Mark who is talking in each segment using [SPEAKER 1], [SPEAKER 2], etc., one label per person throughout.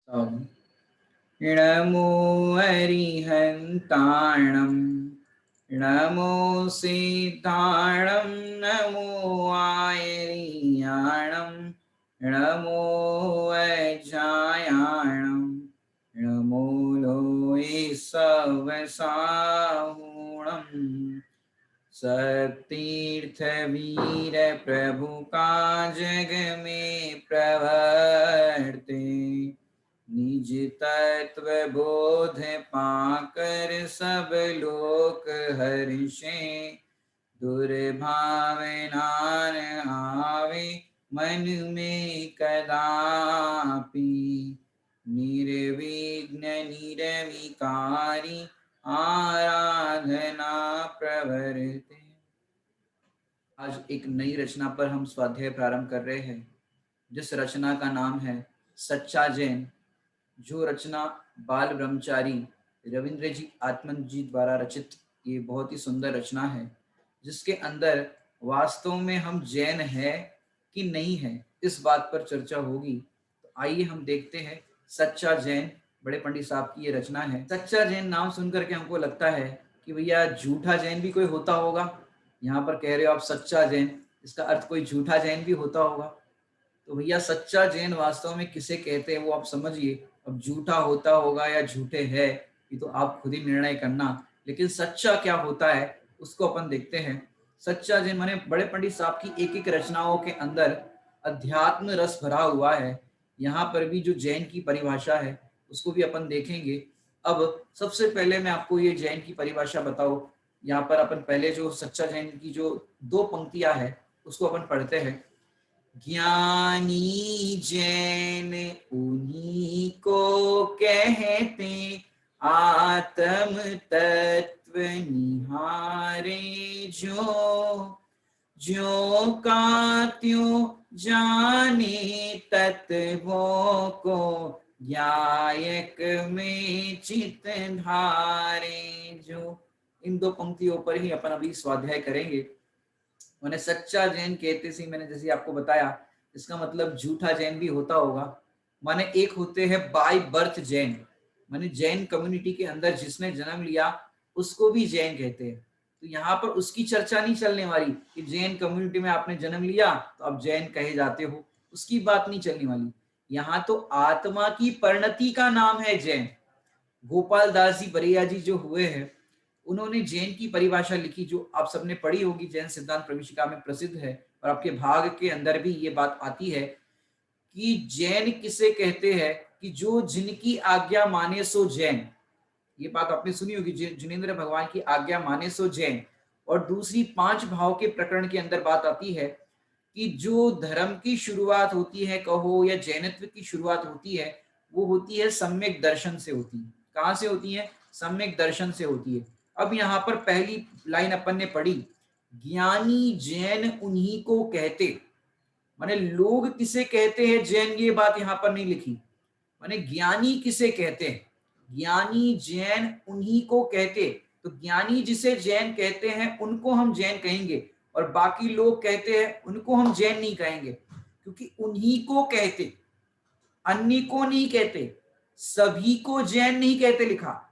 [SPEAKER 1] नमो अरिहन्ताणं नमो सिद्धाणं नमो आयर्याणं नमो अजायाणं नमो लोये सवसाहुणम् सतीर्थ वीर प्रभु का जग में प्रवर्ते निज तत्व बोध पाकर सब लोक हर्षे दुर्भावना न आवे मन में कदापि निर्विघ्न निर्विकारी आराधना प्रवर्ते। आज एक नई रचना पर हम स्वाध्याय प्रारंभ कर रहे हैं, जिस रचना का नाम है सच्चा जैन। जो रचना बाल ब्रह्मचारी रविंद्र जी आत्मन जी द्वारा रचित ये बहुत ही सुंदर रचना है, जिसके अंदर वास्तव में हम जैन है कि नहीं है इस बात पर चर्चा होगी। तो आइए हम देखते हैं सच्चा जैन, बड़े पंडित साहब की ये रचना है। सच्चा जैन नाम सुनकर के हमको लगता है कि भैया झूठा जैन भी कोई होता होगा। यहाँ पर कह रहे हो आप सच्चा जैन, इसका अर्थ कोई झूठा जैन भी होता होगा। तो भैया सच्चा जैन वास्तव में किसे कहते हैं वो आप समझिए। अब झूठा होता होगा या झूठे है ये तो आप खुद ही निर्णय करना, लेकिन सच्चा क्या होता है उसको अपन देखते हैं। सच्चा जैन माने बड़े पंडित साहब की एक एक रचनाओं के अंदर अध्यात्म रस भरा हुआ है। यहाँ पर भी जो जैन की परिभाषा है उसको भी अपन देखेंगे। अब सबसे पहले मैं आपको ये जैन की परिभाषा बताऊं। यहाँ पर अपन पहले जो सच्चा जैन की जो दो पंक्तियां है उसको अपन पढ़ते हैं। ज्ञानी जैन उन्हीं को कहते आत्म तत्व निहारे जो का त्यों जाने तत्वों को ज्ञायक में चित धारे जो। इन दो पंक्तियों पर ही अपन अभी स्वाध्याय करेंगे। मैंने सच्चा जैन कहते सी मैंने जैसे आपको बताया, इसका मतलब झूठा जैन भी होता होगा। माने एक होते हैं बाय बर्थ जैन, माने जैन कम्युनिटी के अंदर जिसने जन्म लिया उसको भी जैन कहते हैं। तो यहाँ पर उसकी चर्चा नहीं चलने वाली कि जैन कम्युनिटी में आपने जन्म लिया तो आप जैन कहे जाते हो, उसकी बात नहीं चलने वाली। यहाँ तो आत्मा की परिणति का नाम है जैन। गोपाल दास जी बरिया जी जो हुए हैं उन्होंने जैन की परिभाषा लिखी जो आप सबने पढ़ी होगी, जैन सिद्धांत प्रविष्टिका में प्रसिद्ध है और आपके भाग के अंदर भी ये बात आती है कि जैन किसे कहते हैं कि जो जिनकी आज्ञा माने सो जैन। ये बात आपने सुनी होगी, जिनेंद्र भगवान की आज्ञा माने सो जैन। और दूसरी पांच भाव के प्रकरण के अंदर बात आती है कि जो धर्म की शुरुआत होती है कहो या जैनत्व की शुरुआत होती है वो होती है सम्यक दर्शन से होती है। कहां से होती है? सम्यक दर्शन से होती है। अब यहाँ पर पहली लाइन अपन ने पढ़ी, ज्ञानी जैन उन्हीं को कहते, माने लोग किसे कहते हैं जैन, ये बात यहाँ पर नहीं लिखी। माने ज्ञानी किसे कहते हैं, ज्ञानी जैन उन्हीं को कहते। तो ज्ञानी जिसे जैन कहते हैं उनको हम जैन कहेंगे और बाकी लोग कहते हैं उनको हम जैन नहीं कहेंगे, क्योंकि उन्हीं को कहते, अन्य को नहीं कहते, सभी को जैन नहीं कहते लिखा।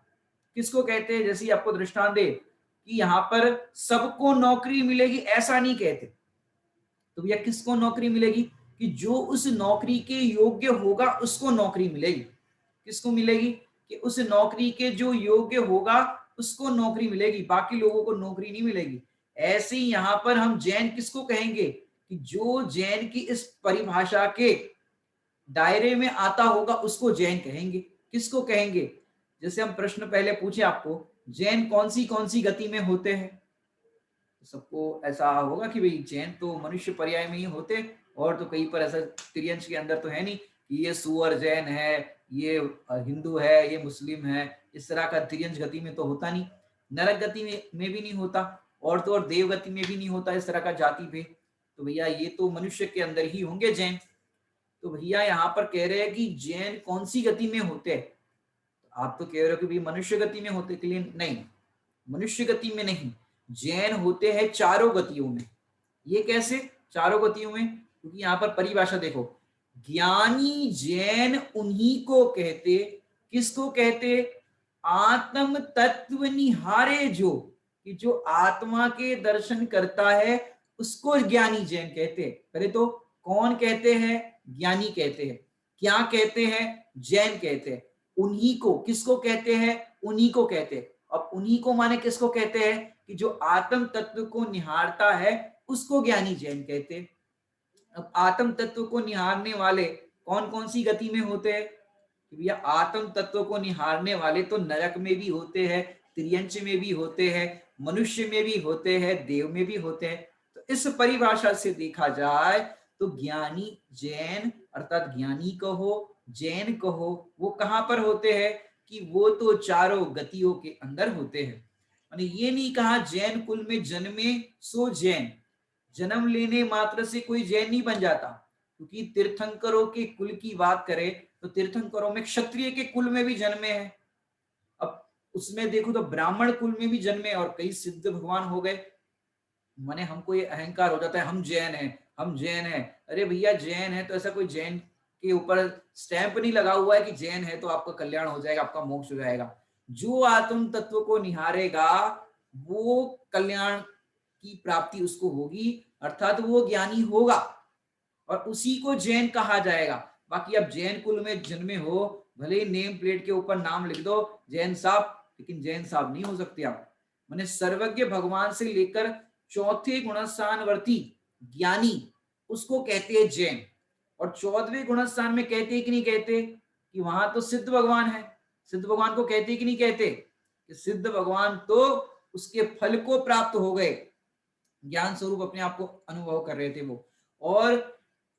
[SPEAKER 1] किसको कहते हैं? जैसे आपको दृष्टांत दे कि यहाँ पर सबको नौकरी मिलेगी ऐसा नहीं कहते। तो भैया किसको नौकरी मिलेगी? कि जो उस नौकरी के योग्य होगा उसको नौकरी मिलेगी। किसको मिलेगी? कि उस नौकरी के जो योग्य होगा उसको नौकरी मिलेगी, बाकी लोगों को नौकरी नहीं मिलेगी। ऐसे ही यहाँ पर हम जैन किसको कहेंगे? कि जो जैन की इस परिभाषा के दायरे में आता होगा उसको जैन कहेंगे। किसको कहेंगे? जैसे हम प्रश्न पहले पूछे आपको, जैन कौन सी गति में होते हैं? तो सबको ऐसा होगा कि भाई जैन तो मनुष्य पर्याय में ही होते, और तो कहीं पर ऐसा त्रियंश के अंदर तो है नहीं कि ये सुअर जैन है, ये हिंदू है, ये मुस्लिम है। इस तरह का त्रियंश गति में तो होता नहीं, नरक गति में भी नहीं होता, और तो और देव गति में भी नहीं होता इस तरह का जाति भेद। तो भैया ये तो मनुष्य के अंदर ही होंगे जैन। तो भैया यहाँ पर कह रहे हैं कि जैन कौन सी गति में होते हैं? तो आप तो कह रहे हो कि भाई मनुष्य गति में होते, के लिए नहीं, मनुष्य गति में नहीं, जैन होते हैं चारों गतियों में। ये कैसे चारों गतियों में? क्योंकि यहाँ पर परिभाषा देखो, ज्ञानी जैन उन्हीं को कहते, किसको कहते? आत्म तत्व निहारे जो, कि जो आत्मा के दर्शन करता है उसको ज्ञानी जैन कहते हैं। पहले तो कौन कहते हैं? ज्ञानी कहते हैं। क्या कहते हैं? जैन कहते हैं। उन्हीं को, किसको कहते हैं? उन्हीं को कहते हैं। अब उन्हीं को माने किसको कहते हैं? कि जो आत्म तत्व को निहारता है उसको ज्ञानी जैन कहते हैं। अब आत्म तत्व को निहारने वाले कौन कौन सी गति में होते हैं? कि भैया आत्म तत्व को निहारने वाले तो नरक में भी होते हैं, त्रियंच में भी होते हैं, मनुष्य में भी होते हैं, देव में भी होते हैं। तो इस परिभाषा से देखा जाए तो ज्ञानी जैन अर्थात ज्ञानी कहो, जैन कहो, वो कहां पर होते हैं? कि वो तो चारों गतियों के अंदर होते हैं। मैंने ये नहीं कहा जैन कुल में जन्मे सो जैन, जन्म लेने मात्र से कोई जैन नहीं बन जाता। क्योंकि तीर्थंकरों के कुल की बात करें तो तीर्थंकरों में क्षत्रिय के कुल में भी जन्मे हैं। अब उसमें देखो तो ब्राह्मण कुल में भी जन्मे और कई सिद्ध भगवान हो गए। माने हमको ये अहंकार हो जाता है हम जैन हैं, हम जैन हैं। अरे भैया जैन है तो ऐसा कोई जैन के ऊपर स्टैंप नहीं लगा हुआ है कि जैन है तो आपका कल्याण हो जाएगा, आपका मोक्ष हो जाएगा। जो आत्म तत्व को निहारेगा वो कल्याण की प्राप्ति उसको होगी, अर्थात वो ज्ञानी होगा और उसी को जैन कहा जाएगा। बाकी अब जैन कुल में जन्मे हो, भले ही नेम प्लेट के ऊपर नाम लिख दो जैन साहब, लेकिन जैन साहब नहीं हो सकते आप। मैंने सर्वज्ञ भगवान से लेकर चौथे गुणस्थानवर्ती ज्ञानी उसको कहते हैं जैन। और 14वें गुणस्थान में कहते हैं कि नहीं कहते? कि वहां तो सिद्ध भगवान है। सिद्ध भगवान को कहते हैं कि नहीं कहते? कि सिद्ध भगवान तो उसके फल को प्राप्त हो गए, ज्ञान स्वरूप अपने आप को अनुभव कर रहे थे वो। और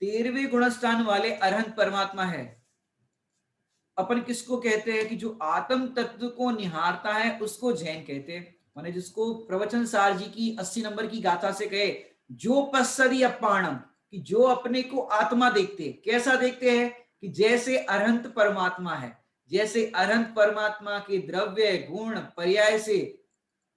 [SPEAKER 1] 13वें गुणस्थान वाले अरहंत परमात्मा है। अपन किसको कहते हैं? कि जो आत्म तत्व को निहारता है उसको जैन कहते हैं। माने जिसको प्रवचन सार जी की 80 नंबर की गाथा से कहे, जो पश्यति अपाणम, कि जो अपने को आत्मा देखते हैं। कैसा देखते हैं? कि जैसे अरहंत परमात्मा है, जैसे अरहंत परमात्मा के द्रव्य गुण पर्याय से,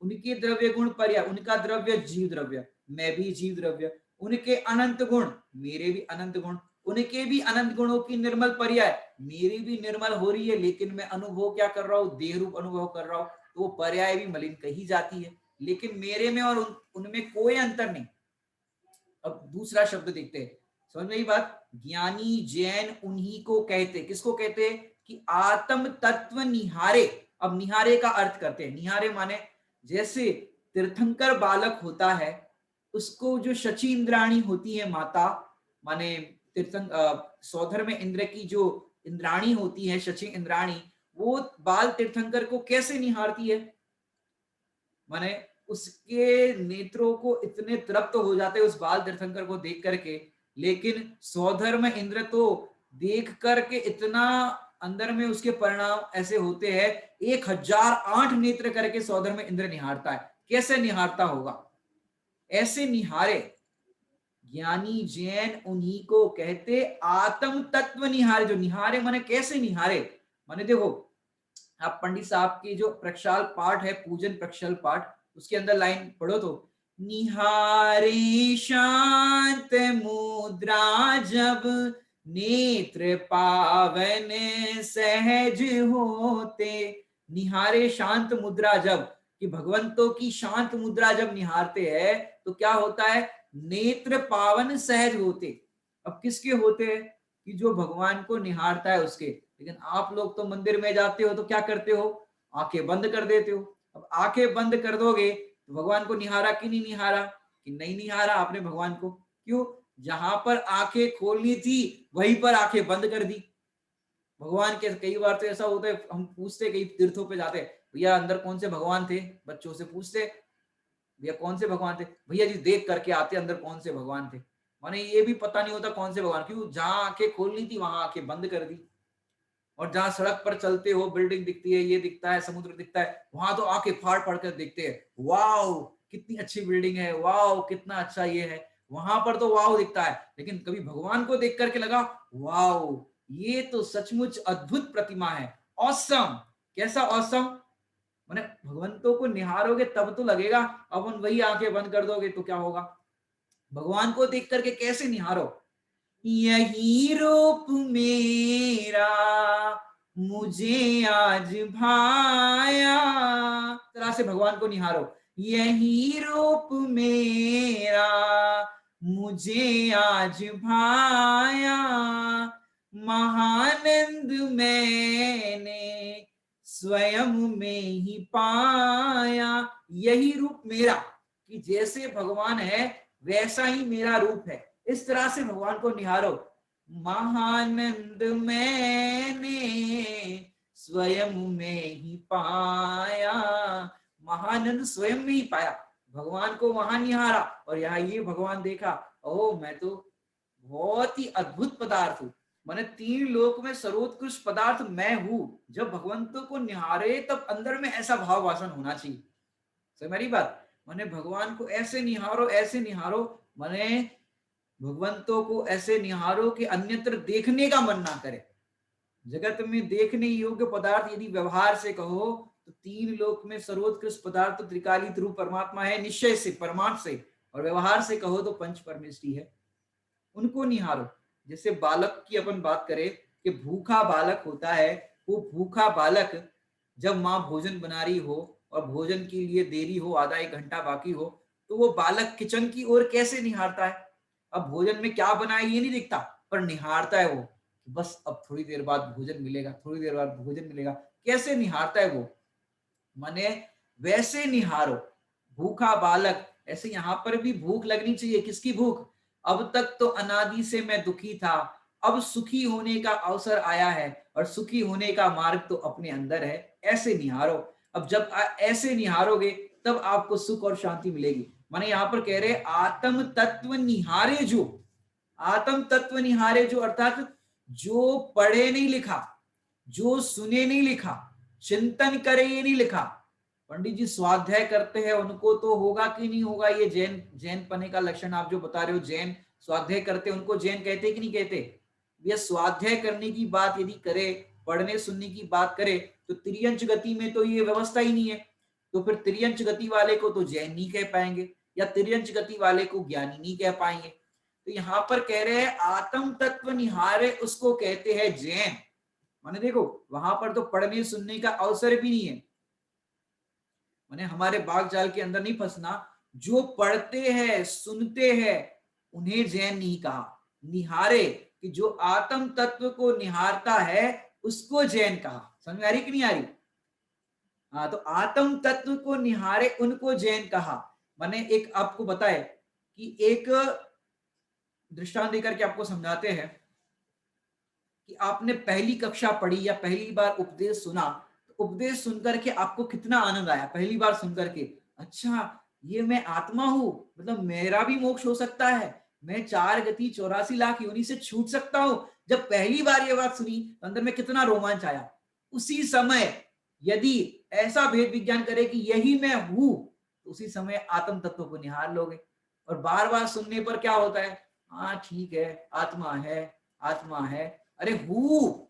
[SPEAKER 1] उनके द्रव्य गुण पर्याय, उनका द्रव्य जीव द्रव्य, मैं भी जीव द्रव्य, उनके अनंत गुण, मेरे भी अनंत गुण, उनके भी अनंत गुणों की निर्मल पर्याय, मेरी भी निर्मल हो रही है, लेकिन मैं अनुभव क्या कर रहा हूं? देह रूप अनुभव कर रहा हूं। तो वो पर्याय भी मलिन कही जाती है, लेकिन मेरे में और उनमें कोई अंतर नहीं। अब दूसरा शब्द देखते हैं, समझ में ये बात? ज्ञानी जैन उन्हीं को कहते, किसको कहते? कि आत्म तत्व निहारे। अब निहारे का अर्थ करते हैं, निहारे माने जैसे तीर्थंकर बालक होता है उसको जो शची इंद्राणी होती है माता, माने सौधर में इंद्र की जो इंद्राणी होती है शची इंद्राणी, वो बाल तीर्थंकर को कैसे निहारती है? माने उसके नेत्रों को इतने तृप्त हो जाते उस बाल तीर्थंकर को देख करके, लेकिन सौधर में इंद्र तो देख करके इतना अंदर में उसके परिणाम ऐसे होते हैं, 1008 नेत्र करके सौधर में इंद्र निहारता है। कैसे निहारता होगा? ऐसे निहारे। ज्ञानी जैन उन्हीं को कहते आत्म तत्व निहारे। जो निहारे माने कैसे निहारे? माने देखो, आप पंडित साहब की जो प्रक्षाल पाठ है, पूजन प्रक्षाल पाठ, उसके अंदर लाइन पढ़ो तो, निहारे शांत मुद्रा जब, नेत्र पावन सहज होते। निहारे शांत मुद्रा जब, कि भगवंतों की शांत मुद्रा जब निहारते हैं तो क्या होता है? नेत्र पावन सहज होते। अब किसके होते हैं? कि जो भगवान को निहारता है उसके। लेकिन आप लोग तो मंदिर में जाते हो तो क्या करते हो? आंखें बंद कर देते हो। अब आंखें बंद कर दोगे तो भगवान को निहारा कि नहीं निहारा? कि नहीं निहारा आपने भगवान को। क्यों? जहां पर आंखें खोलनी थी वहीं पर आंखें बंद कर दी। भगवान के कई बार तो ऐसा होता है, हम पूछते कई तीर्थों पे जाते, भैया अंदर कौन से भगवान थे? बच्चों से पूछते, भैया कौन से भगवान थे? भैया जी देख करके आते अंदर कौन से भगवान थे। माने ये भी पता नहीं होता कौन से भगवान। क्यों? जहां आंखें खोलनी थी वहां आंखें बंद कर दी। और जहां सड़क पर चलते हो, बिल्डिंग दिखती है, ये दिखता है, समुद्र दिखता है, वहां तो आंखें फाड़ फाड़ कर देखते हैं, वाओ कितनी अच्छी बिल्डिंग है, वाओ कितना अच्छा ये है। वहां पर तो वाओ दिखता है, लेकिन कभी भगवान को देख करके लगा वाओ ये तो सचमुच अद्भुत प्रतिमा है, ऑसम। कैसा ऑसम? माने भगवंतों को निहारोगे तब तो लगेगा। अब वही आंखें बंद कर दोगे तो क्या होगा? भगवान को देख करके कैसे निहारो? यही रूप मेरा मुझे आज भाया। तरह से भगवान को निहारो। यही रूप मेरा मुझे आज भाया, महानंद मैंने स्वयं में ही पाया। यही रूप मेरा, कि जैसे भगवान है वैसा ही मेरा रूप है, इस तरह से भगवान को निहारो। महानंद मैंने स्वयं में ही पाया, महानंद स्वयं में ही पाया, भगवान को वहां निहारा और यहाँ ये भगवान देखा, ओ मैं तो बहुत ही अद्भुत पदार्थ हूँ, मैंने तीन लोक में सर्वोत्कृष्ट पदार्थ मैं हूं। जब भगवंतों को निहारे तब अंदर में ऐसा भाव वासन होना चाहिए। सही मेरी बात, मैंने भगवान को ऐसे निहारो, ऐसे निहारो, मैंने भगवंतों को ऐसे निहारो कि अन्यत्र देखने का मन ना करे। जगत में देखने योग्य पदार्थ यदि व्यवहार से कहो तो तीन लोक में सर्वोत्कृष्ट पदार्थ तो त्रिकालिक रूप परमात्मा है, निश्चय से, परमार्थ से, और व्यवहार से कहो तो पंच परमेष्टि है, उनको निहारो। जैसे बालक की अपन बात करें कि भूखा बालक होता है, वो भूखा बालक जब माँ भोजन बना रही हो और भोजन के लिए देरी हो, आधा एक घंटा बाकी हो, तो वो बालक किचन की ओर कैसे निहारता है? अब भोजन में क्या बनाए ये नहीं दिखता, पर निहारता है वो, बस अब थोड़ी देर बाद भोजन मिलेगा, थोड़ी देर बाद भोजन मिलेगा, कैसे निहारता है वो। माने वैसे निहारो, भूखा बालक। ऐसे यहाँ पर भी भूख लगनी चाहिए, किसकी भूख? अब तक तो अनादि से मैं दुखी था, अब सुखी होने का अवसर आया है और सुखी होने का मार्ग तो अपने अंदर है, ऐसे निहारो। अब जब ऐसे निहारोगे तब आपको सुख और शांति मिलेगी। माने यहाँ पर कह रहे आत्म तत्व निहारे जो, आत्म तत्व निहारे जो अर्थात जो पढ़े नहीं लिखा, जो सुने नहीं लिखा, चिंतन करे ये नहीं लिखा। पंडित जी स्वाध्याय करते हैं उनको तो होगा कि नहीं होगा ये जैन, जैन पने का लक्षण आप जो बता रहे हो, जैन स्वाध्याय करते उनको जैन कहते कि नहीं कहते? ये स्वाध्याय करने की बात यदि करे, पढ़ने सुनने की बात करे, तो त्रियंच गति में तो ये व्यवस्था ही नहीं है, तो फिर त्रियंच गति वाले को तो जैन नहीं कह पाएंगे, या त्रियंच गति वाले को ज्ञानी नहीं कह पाएंगे। तो यहाँ पर कह रहे हैं आत्म तत्व निहारे उसको कहते हैं जैन। माने देखो वहां पर तो पढ़ने सुनने का अवसर भी नहीं है, माने हमारे बाग जाल के अंदर नहीं फंसना। जो पढ़ते हैं सुनते हैं उन्हें जैन नहीं कहा, निहारे, कि जो आत्म तत्व को निहारता है उसको जैन कहा। समझ में आ रही कि नहीं आ रही? हाँ, तो आत्म तत्व को निहारे उनको जैन कहा। माने एक आपको बताए कि एक दृष्टांत देकर के आपको समझाते हैं कि आपने पहली कक्षा पढ़ी या पहली बार उपदेश सुना, तो उपदेश सुनकर के आपको कितना आनंद आया पहली बार सुनकर के, अच्छा ये मैं आत्मा हूं, मतलब मेरा भी मोक्ष हो सकता है, मैं 4 गति 84 लाख योनि से छूट सकता हूं। जब पहली बार ये बात सुनी तो अंदर में कितना रोमांच आया। उसी समय यदि ऐसा भेद विज्ञान करे कि यही मैं हूं, तो उसी समय आत्म तत्व को निहार लोगे। और बार बार सुनने पर क्या होता है, हाँ ठीक है आत्मा है, आत्मा है, अरे हु,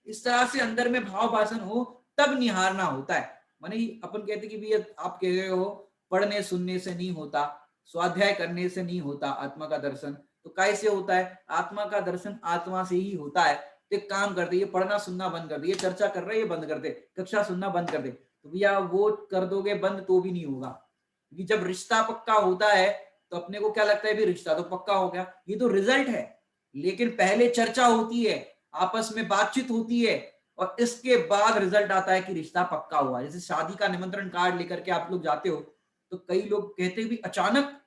[SPEAKER 1] इस तरह से अंदर में भाव भाषण हो तब निहारना होता है। माने अपन कहते कि भैया आप कह रहे हो पढ़ने सुनने से नहीं होता, स्वाध्याय करने से नहीं होता आत्मा का दर्शन, तो कैसे होता है? आत्मा का दर्शन आत्मा से ही होता है। तो एक काम कर दे, ये पढ़ना सुनना बंद कर दे, ये चर्चा कर रहे ये बंद कर दे, कक्षा सुनना बंद कर दे, तो भैया वो कर दोगे बंद तो भी नहीं होगा, क्योंकि जब रिश्ता पक्का होता है तो अपने को क्या लगता है भी रिश्ता तो पक्का हो गया, ये तो रिजल्ट है। लेकिन पहले चर्चा होती है, आपस में बातचीत होती है, और इसके बाद रिजल्ट आता है कि रिश्ता पक्का हुआ। जैसे शादी का निमंत्रण कार्ड लेकर के आप लोग जाते हो तो कई लोग कहते हैं भी अचानक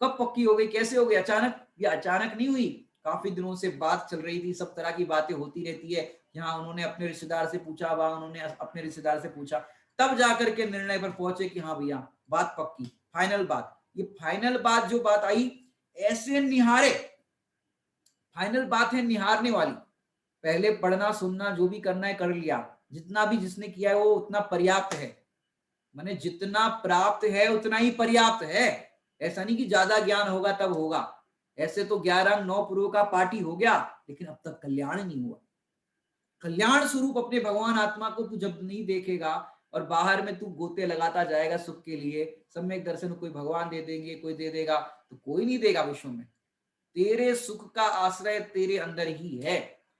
[SPEAKER 1] कब पक्की हो गई, कैसे हो गई अचानक? ये अचानक नहीं हुई, काफी दिनों से बात चल रही थी, सब तरह की बातें होती रहती है, यहाँ उन्होंने अपने रिश्तेदार से पूछा, वहां उन्होंने अपने रिश्तेदार से पूछा, तब जाकर के निर्णय पर पहुंचे कि हाँ भैया बात पक्की, फाइनल बात। ये फाइनल बात जो बात आई, ऐसे निहारे, फाइनल बात है निहारने वाली। पहले पढ़ना सुनना जो भी करना है कर लिया, जितना भी जिसने किया है वो उतना पर्याप्त है, माने जितना प्राप्त है उतना ही पर्याप्त है। ऐसा नहीं कि ज्यादा ज्ञान होगा तब होगा, ऐसे तो 11 9 पूर्व का पार्टी हो गया लेकिन अब तक कल्याण नहीं हुआ। कल्याण स्वरूप अपने भगवान आत्मा को तू जब नहीं देखेगा और बाहर में तू गोते लगाता जाएगा सुख के लिए, सम्यक दर्शन कोई भगवान दे देंगे, कोई दे देगा, तो कोई नहीं देगा विश्व में। तेरे सुख का आश्रय तेरे अंदर ही है,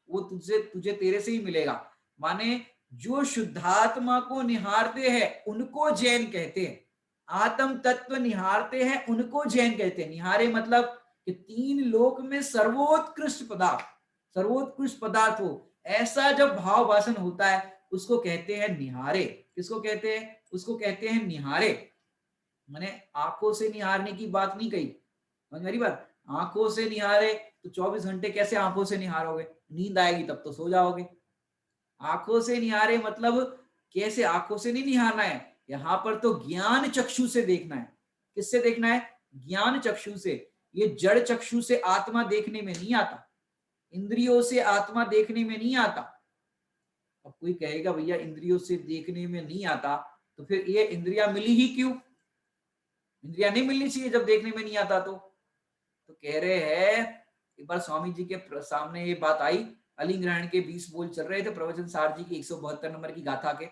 [SPEAKER 1] वो तुझे तुझे तेरे से ही मिलेगा। माने जो शुद्धात्मा को निहारते हैं उनको जैन कहते हैं, आत्म तत्व निहारते हैं उनको जैन कहते हैं। निहारे मतलब कि तीन लोक में सर्वोत्कृष्ट पदार्थ, सर्वोत्कृष्ट पदार्थ हो, ऐसा जब भाव भाषण होता है उसको कहते हैं निहारे। किसको कहते हैं? उसको कहते हैं निहारे। मैंने आंखों से निहारने की बात नहीं कही, समझ मेरी बात। आंखों से निहारे तो 24 घंटे कैसे आंखों से निहारोगे? नींद आएगी तब तो सो जाओगे। आंखों से निहारे मतलब कैसे? आंखों से नहीं निहारना है, यहां पर तो ज्ञान चक्षु से देखना है। किससे देखना है? ज्ञान चक्षु से। ये जड़ चक्षु से आत्मा देखने में नहीं आता, इंद्रियों से आत्मा देखने में नहीं आता। अब कोई कहेगा भैया इंद्रियों से देखने में नहीं आता तो फिर ये इंद्रिया मिली ही क्यों? इंद्रिया नहीं मिलनी चाहिए जब देखने में नहीं आता तो कह रहे हैं, एक बार स्वामी जी के सामने ये बात आई, अली ग्रहण के 20 बोल चल रहे थे प्रवचन सार जी की 172 नंबर की गाथा के।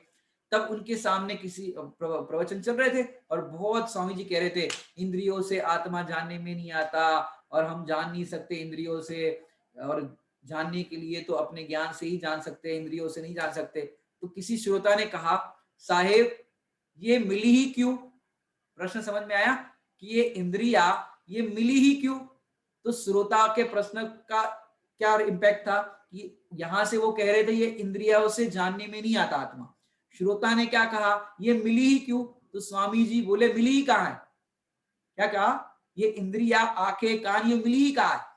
[SPEAKER 1] तब उनके सामने किसी प्रवचन चल रहे थे और बहुत स्वामी जी कह रहे थे इंद्रियों से आत्मा जानने में नहीं आता और हम जान नहीं सकते इंद्रियों से, और जानने के लिए तो अपने ज्ञान से ही जान सकते हैं, इंद्रियों से नहीं जान सकते। तो किसी श्रोता ने कहा साहेब ये मिली ही क्यों? प्रश्न समझ में आया कि ये इंद्रिया ये मिली ही क्यों? तो श्रोता के प्रश्न का क्या इम्पैक्ट था कि यहां से वो कह रहे थे ये इंद्रियों से जानने में नहीं आता आत्मा। श्रोता ने क्या कहा? ये मिली ही क्यों? तो स्वामी जी बोले मिली ही कहां है? क्या कहा? ये इंद्रिया आंखें कान ये मिली ही कहां है?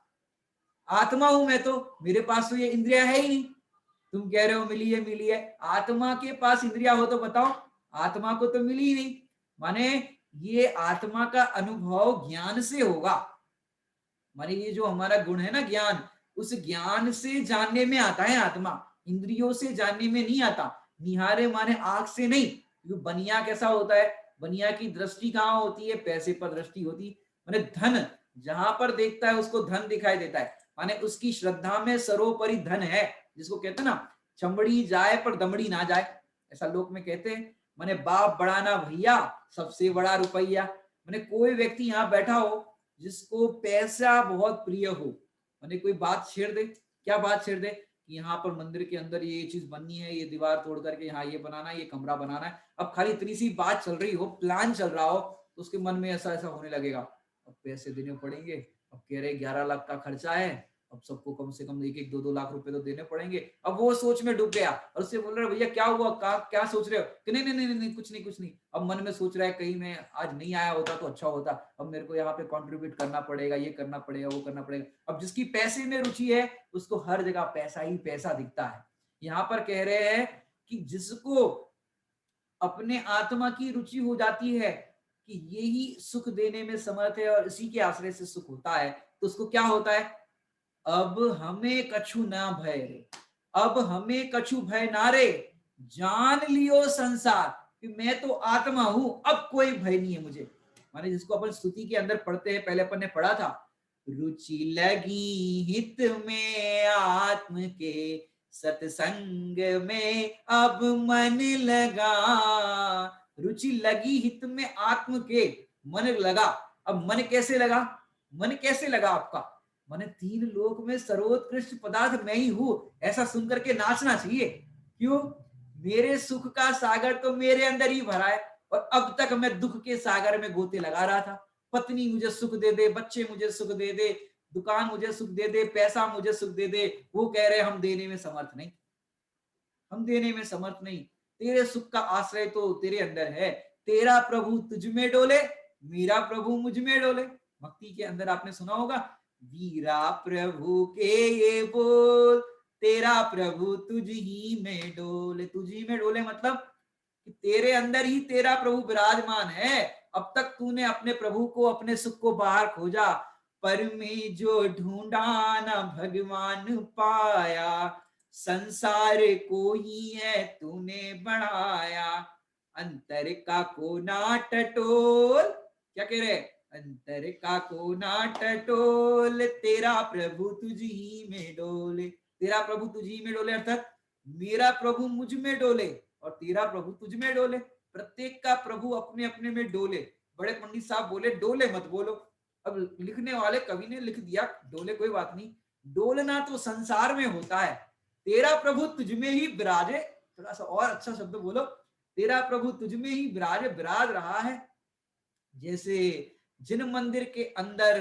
[SPEAKER 1] आत्मा हूं मैं तो, मेरे पास तो ये इंद्रिया है ही नहीं। तुम कह रहे हो मिली है मिली है, आत्मा के पास इंद्रिया हो तो बताओ, आत्मा को तो मिली ही नहीं। माने ये आत्मा का अनुभव ज्ञान से होगा। माने ये जो हमारा गुण है ना ज्ञान, उस ज्ञान से जानने में आता है आत्मा, इंद्रियों से जानने में नहीं आता। निहारे माने आंख से नहीं, क्योंकि बनिया कैसा होता है? बनिया की दृष्टि कहाँ होती है? पैसे पर दृष्टि होती। माने धन जहां पर देखता है उसको धन दिखाई देता है, माने उसकी श्रद्धा में सर्वोपरि धन है। जिसको कहते हैं ना चमड़ी जाए पर दमड़ी ना जाए, ऐसा लोक में कहते हैं। माने बाप बड़ा ना भैया, सबसे बड़ा रुपया। माने कोई व्यक्ति यहाँ बैठा हो जिसको पैसा बहुत प्रिय हो, माने कोई बात छेड़ दे, क्या बात छेड़ दे कि यहाँ पर मंदिर के अंदर ये चीज बननी है, ये दीवार तोड़ करके यहाँ ये बनाना है, ये कमरा बनाना है। अब खाली इतनी सी बात चल रही हो, प्लान चल रहा हो, तो उसके मन में ऐसा ऐसा होने लगेगा, अब पैसे देने पड़ेंगे, अब कह रहे 11 लाख का खर्चा है, अब सबको कम से कम 1-1, 2-2 लाख रुपए तो देने पड़ेंगे। अब वो सोच में डूब गया और उससे बोल रहा है भैया क्या हुआ, क्या सोच रहे हो? कि नहीं नहीं नहीं नहीं कुछ नहीं कुछ नहीं। अब मन में सोच रहा है कहीं मैं आज नहीं आया होता तो अच्छा होता, अब मेरे को यहाँ पे कंट्रीब्यूट करना पड़ेगा, ये करना पड़ेगा, वो करना पड़ेगा। अब जिसकी पैसे में रुचि है उसको हर जगह पैसा ही पैसा दिखता है। यहाँ पर कह रहे हैं कि जिसको अपने आत्मा की रुचि हो जाती है कि यही सुख देने में समर्थ है और इसी के आश्रय से सुख होता है, तो उसको क्या होता है? अब हमें कछु ना भय रे, अब हमें कछु भय ना रे, जान लियो संसार कि मैं तो आत्मा हूं, अब कोई भय नहीं है मुझे। माने जिसको अपन स्तुति के अंदर पढ़ते हैं, पहले अपन ने पढ़ा था, रुचि लगी हित में आत्म के, सत्संग में अब मन लगा। रुचि लगी हित में आत्म के, मन लगा। अब मन कैसे लगा? मन कैसे लगा आपका? माने तीन लोक में सर्वोत्कृष्ट पदार्थ मैं ही हूं, ऐसा सुनकर के नाचना चाहिए। क्यों? मेरे सुख का सागर तो मेरे अंदर ही भरा है और अब तक मैं दुख के सागर में गोते लगा रहा था। पत्नी मुझे सुख दे दे, बच्चे मुझे सुख दे दे, दुकान मुझे सुख दे दे, पैसा मुझे सुख दे दे। वो कह रहे हम देने में समर्थ नहीं, हम देने में समर्थ नहीं। तेरे सुख का आश्रय तो तेरे अंदर है। तेरा प्रभु तुझ में डोले, मेरा प्रभु मुझ में डोले। भक्ति के अंदर आपने सुना होगा, वीरा प्रभु के ये बोल, तेरा प्रभु तुझ ही में डोले। तुझ ही में डोले मतलब कि तेरे अंदर ही तेरा प्रभु विराजमान है। अब तक तूने अपने प्रभु को, अपने सुख को बाहर खोजा, पर में जो ढूंढा न भगवान पाया, संसार को ही है तूने बढ़ाया, अंतर का कोना टटोल। क्या कह रहे? अंतर का कोना टटोल, तेरा प्रभु तुझ ही में डोले। तेरा प्रभु तुझ ही में डोले अर्थात मेरा प्रभु मुझ में डोले और तेरा प्रभु तुझ में डोले। प्रत्येक का प्रभु अपने अपने में डोले। बड़े पंडित साहब बोले डोले मत बोलो, अब लिखने वाले कवि ने लिख दिया डोले, कोई बात नहीं, डोलना तो संसार में होता है, तेरा प्रभु तुझमें ही विराजे, थोड़ा सा और अच्छा शब्द बोलो, तेरा प्रभु तुझमें ही विराजे, विराज रहा है। जैसे जिन मंदिर के अंदर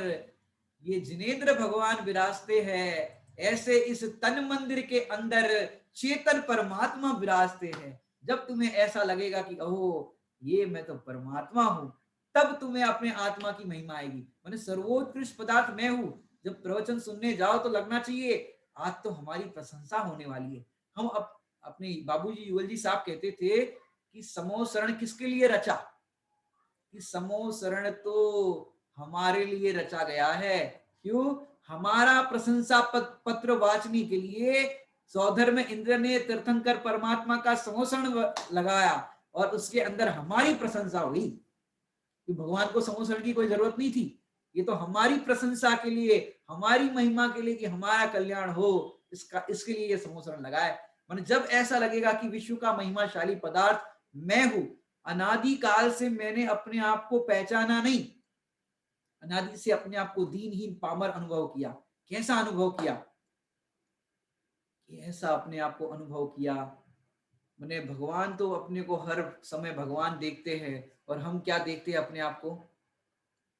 [SPEAKER 1] ये जिनेंद्र भगवान विराजते हैं, ऐसे इस तन मंदिर के अंदर चेतन परमात्मा विराजते हैं। जब तुम्हें ऐसा लगेगा कि ओह ये मैं तो परमात्मा हूं, तब तुम्हें अपने आत्मा की महिमा आएगी। मैंने सर्वोत्कृष्ट पदार्थ मैं हूं। जब प्रवचन सुनने जाओ तो लगना चाहिए आज तो हमारी प्रशंसा होने वाली है। हम अपने बाबूजी युगल जी साहब कहते थे कि समोसरण किसके लिए रचा, कि समोसरण तो हमारे लिए रचा गया है। क्यों? हमारा प्रशंसा पत्र वाचने के लिए सौधर में इंद्र ने तीर्थंकर परमात्मा का समोसरण लगाया और उसके अंदर हमारी प्रशंसा हुई। कि भगवान को समोसरण की कोई जरूरत नहीं थी, ये तो हमारी प्रशंसा के लिए, हमारी महिमा के लिए, कि हमारा कल्याण हो, इसके लिए ये समोसरण लगाए। माने जब ऐसा लगेगा कि विश्व का महिमाशाली पदार्थ मैं हूं, अनादि काल से मैंने अपने आप को पहचाना नहीं, अनादि से अपने आप को दीनहीन पामर अनुभव किया। कैसा अनुभव किया? कैसा अपने आप को अनुभव किया? मैंने भगवान तो अपने को हर समय भगवान देखते हैं, और हम क्या देखते हैं अपने आप को?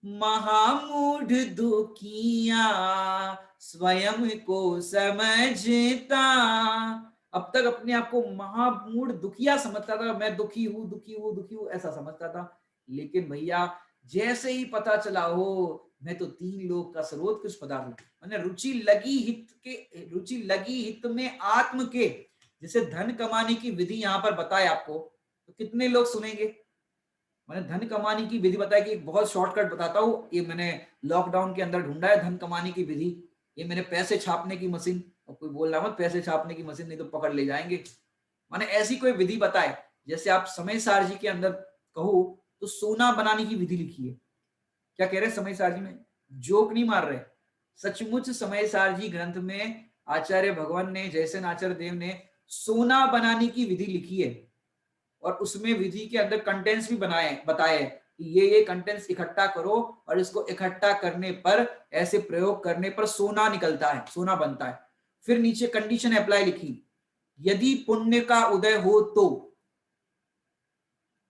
[SPEAKER 1] महामूढ़ दुखिया स्वयं को समझता। अब तक अपने आप को महामूढ़ दुखिया समझता था, मैं दुखी हूं दुखी हूं दुखी हूं ऐसा समझता था। लेकिन भैया जैसे ही पता चला हो मैं तो तीन लोक का सर्वोत्कृष्ट पदार्थ हूं, मैंने रुचि लगी हित में आत्म के, जैसे धन कमाने की विधि यहाँ पर बताए आपको, तो कितने लोग सुनेंगे? मैंने धन कमाने की विधि बताई कि एक बहुत शॉर्टकट बताता हूँ, ये मैंने लॉकडाउन के अंदर ढूंढा है धन कमाने की विधि। ये मैंने पैसे छापने की मशीन, और कोई बोल रहा मत पैसे छापने की मशीन नहीं तो पकड़ ले जाएंगे। मैंने ऐसी कोई विधि बताए, जैसे आप समय सार जी के अंदर कहो तो सोना बनाने की विधि लिखी है। क्या कह रहे हैं समय सार जी में? जोक नहीं मार रहे, सचमुच समय सार जी ग्रंथ में आचार्य भगवान ने, जयसेन आचार्य देव ने सोना बनाने की विधि लिखी है, और उसमें विधि के अंदर कंटेंट्स भी बताए कि ये कंटेंट्स इकट्ठा करो, और इसको इकट्ठा करने पर, ऐसे प्रयोग करने पर सोना निकलता है, सोना बनता है। फिर नीचे कंडीशन अप्लाई लिखी, यदि पुण्य का उदय हो तो,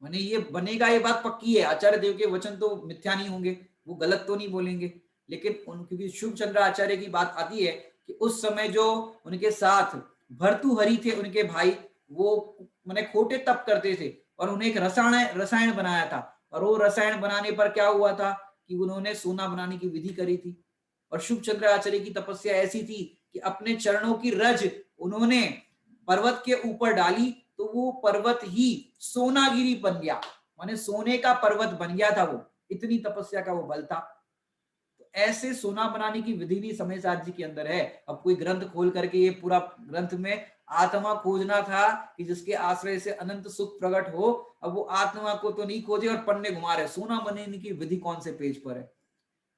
[SPEAKER 1] माने ये बनेगा, ये बात पक्की है। आचार्य देव के वचन तो मिथ्या नहीं होंगे, वो गलत तो नहीं बोलेंगे। लेकिन क्योंकि शुभ चंद्र आचार्य की बात आती है कि उस समय जो उनके साथ भर्तृहरि थे उनके भाई, वो माने खोटे तप करते थे, और उन्हें एक रसायन बनाया था, और वो रसायन बनाने पर क्या हुआ था कि उन्होंने सोना बनाने की विधि करी थी। और शुभ चंद्र आचार्य की तपस्या ऐसी थी कि अपने चरणों की रज उन्होंने पर्वत के ऊपर डाली, तो वो पर्वत ही सोनागिरी बन गया, माने सोने का पर्वत बन गया था वो, इतनी तपस्या का वो बल था। तो ऐसे सोना बनाने की विधि भी समय सार जी के अंदर है। अब कोई ग्रंथ खोल करके ये पूरा ग्रंथ में आत्मा खोजना था कि जिसके आश्रय से अनंत सुख प्रकट हो, अब वो आत्मा को तो नहीं खोजे और पन्ने घुमा रहे, सोना बनाने की विधि कौन से पेज पर है?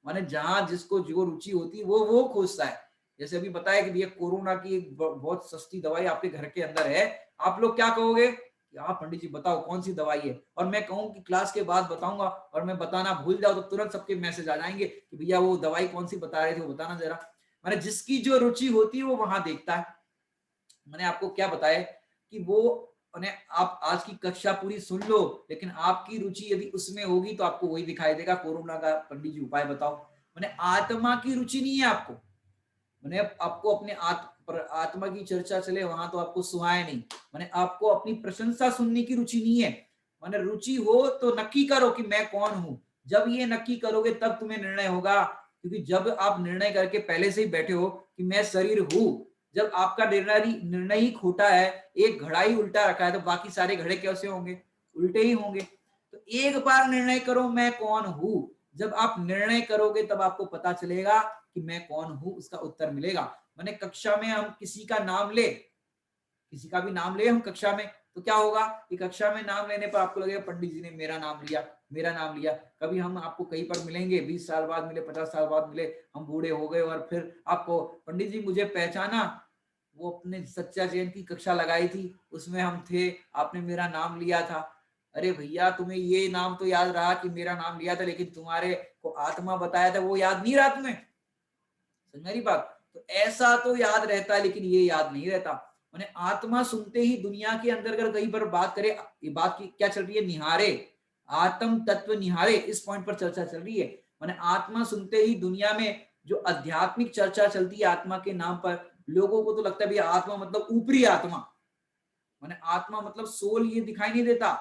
[SPEAKER 1] माने जहां जिसको जो रुचि होती है वो खोजता है। जैसे अभी बताया कि भैया कोरोना की एक बहुत सस्ती दवाई आपके घर के अंदर है, आप लोग क्या कहोगे कि आप पंडित जी बताओ कौन सी दवाई है, और मैं कहूँ कि क्लास के बाद बताऊंगा, और मैं बताना भूल जाऊं तो तुरंत सबके मैसेज आ जाएंगे कि भैया वो दवाई कौन सी बता रहे थे वो बताना जरा। माने जिसकी जो रुचि होती है वो वहां देखता है। मैंने आपको क्या बताया कि वो, मैंने आप आज की कक्षा पूरी सुन लो, लेकिन आपकी रुचि यदि उसमें होगी तो आपको वही दिखाई देगा, कोरोना का पंडित जी उपाय बताओ। मैंने आत्मा की रुचि नहीं है आपको, मैंने आपको अपने आत्मा की चर्चा चले वहां तो आपको सुहाए नहीं। मैंने आपको अपनी प्रशंसा सुनने की रुचि नहीं है। मैंने रुचि हो तो नक्की करो कि मैं कौन हूं, जब ये नक्की करोगे तब तुम्हें निर्णय होगा। क्योंकि जब आप निर्णय करके पहले से ही बैठे हो कि मैं शरीर हूं, जब आपका निर्णय ही खोटा है, एक घड़ा ही उल्टा रखा है, तो बाकी सारे घड़े कैसे होंगे? उल्टे ही होंगे। तो एक बार निर्णय करो मैं कौन हूं, जब आप निर्णय करोगे तब आपको पता चलेगा कि मैं कौन हूं, उसका उत्तर मिलेगा। मैंने कक्षा में हम किसी का नाम ले, किसी का भी नाम ले हम कक्षा में, तो क्या होगा कि कक्षा में नाम लेने पर आपको लगेगा पंडित जी ने मेरा नाम लिया, मेरा नाम लिया। कभी हम आपको कहीं पर मिलेंगे, 20 साल बाद मिले, 50 साल बाद मिले, हम बूढ़े हो गए, और फिर आपको पंडित जी मुझे पहचाना, वो अपने सच्चा चयन की कक्षा लगाई थी, उसमें हम थे, आपने मेरा नाम लिया था। अरे भैया तुम्हें ये नाम तो याद रहा कि मेरा नाम लिया था, लेकिन तुम्हारे को आत्मा बताया था वो याद नहीं रहा तुम्हें। समझ मेरी बात? तो ऐसा तो याद रहता है लेकिन ये याद नहीं रहता। मैंने आत्मा सुनते ही दुनिया के अंदर अगर कहीं पर बात करें, ये बात की क्या चल रही है, निहारे, आत्म तत्व निहारे, इस पॉइंट पर चर्चा चल रही है। मैंने आत्मा सुनते ही दुनिया में जो आध्यात्मिक चर्चा चलती है आत्मा के नाम पर, लोगों को तो लगता है भैया आत्मा मतलब ऊपरी आत्मा, मैंने आत्मा मतलब सोल ये दिखाई नहीं देता,